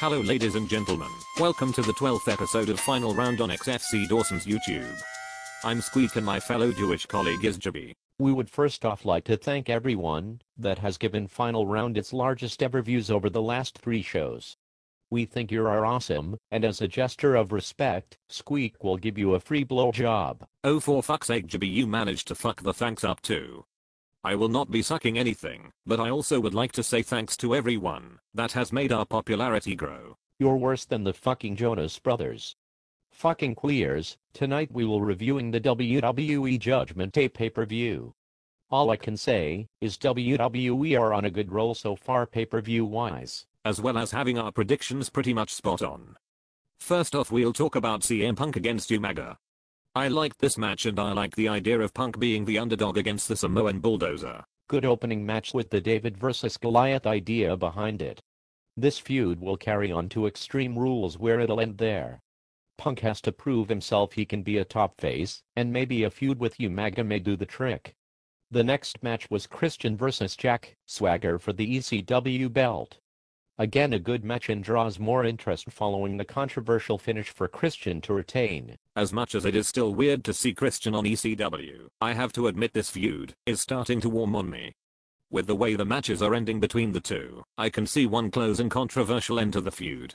Hello ladies and gentlemen, welcome to the 12th episode of Final Round on XFC Dawson's YouTube. I'm Squeek and my fellow Jewish colleague is Gibby. We would first off like to thank everyone that has given Final Round its largest ever views over the last 3 shows. We think you are awesome, and as a gesture of respect, Squeek will give you a free blowjob. Oh for fuck's sake Gibby, you managed to fuck the thanks up too. I will not be sucking anything, but I also would like to say thanks to everyone that has made our popularity grow. You're worse than the fucking Jonas Brothers. Fucking queers, tonight we will reviewing the WWE Judgement Day pay-per-view. All I can say is WWE are on a good roll so far pay-per-view wise, as well as having our predictions pretty much spot on. First off we'll talk about CM Punk against Umaga. I liked this match and I like the idea of Punk being the underdog against the Samoan Bulldozer. Good opening match with the David vs. Goliath idea behind it. This feud will carry on to Extreme Rules where it'll end there. Punk has to prove himself he can be a top face, and maybe a feud with Umaga may do the trick. The next match was Christian vs. Jack Swagger for the ECW belt. Again a good match and draws more interest following the controversial finish for Christian to retain. As much as it is still weird to see Christian on ECW, I have to admit this feud is starting to warm on me. With the way the matches are ending between the two, I can see one close and controversial end to the feud.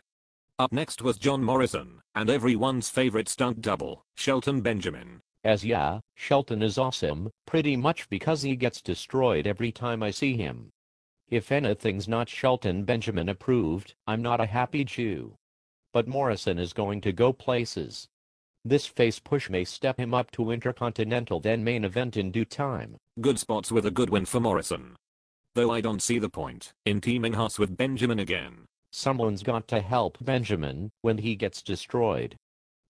Up next was John Morrison, and everyone's favorite stunt double, Shelton Benjamin. Shelton is awesome, pretty much because he gets destroyed every time I see him. If anything's not Shelton Benjamin approved, I'm not a happy Jew. But Morrison is going to go places. This face push may step him up to Intercontinental then main event in due time. Good spots with a good win for Morrison. Though I don't see the point in teaming Haas with Benjamin again. Someone's got to help Benjamin when he gets destroyed.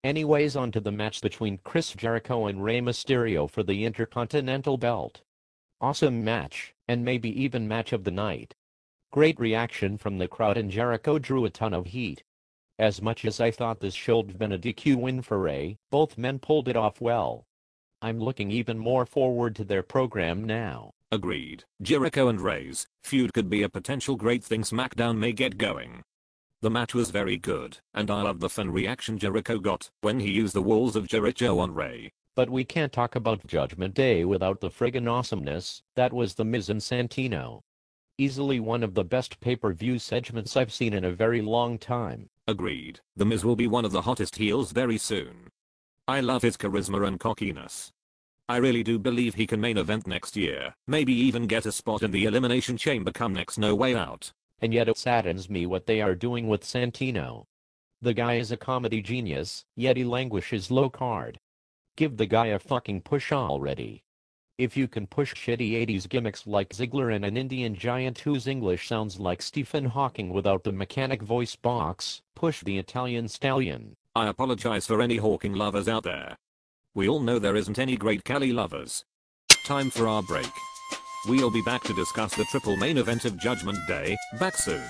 Anyways, on to the match between Chris Jericho and Rey Mysterio for the Intercontinental belt. Awesome match, and maybe even match of the night. Great reaction from the crowd and Jericho drew a ton of heat. As much as I thought this should have been a DQ win for Rey, both men pulled it off well. I'm looking even more forward to their program now. Agreed. Jericho and Rey's feud could be a potential great thing SmackDown may get going. The match was very good, and I love the fan reaction Jericho got when he used the walls of Jericho on Rey. But we can't talk about Judgment Day without the friggin' awesomeness that was The Miz and Santino. Easily one of the best pay-per-view segments I've seen in a very long time. Agreed. The Miz will be one of the hottest heels very soon. I love his charisma and cockiness. I really do believe he can main event next year, maybe even get a spot in the Elimination Chamber come next No Way Out. And yet it saddens me what they are doing with Santino. The guy is a comedy genius, yet he languishes low card. Give the guy a fucking push already. If you can push shitty 80s gimmicks like Ziggler and an Indian giant whose English sounds like Stephen Hawking without the mechanic voice box, push the Italian stallion. I apologize for any Hawking lovers out there. We all know there isn't any great Cali lovers. Time for our break. We'll be back to discuss the triple main event of Judgment Day, back soon.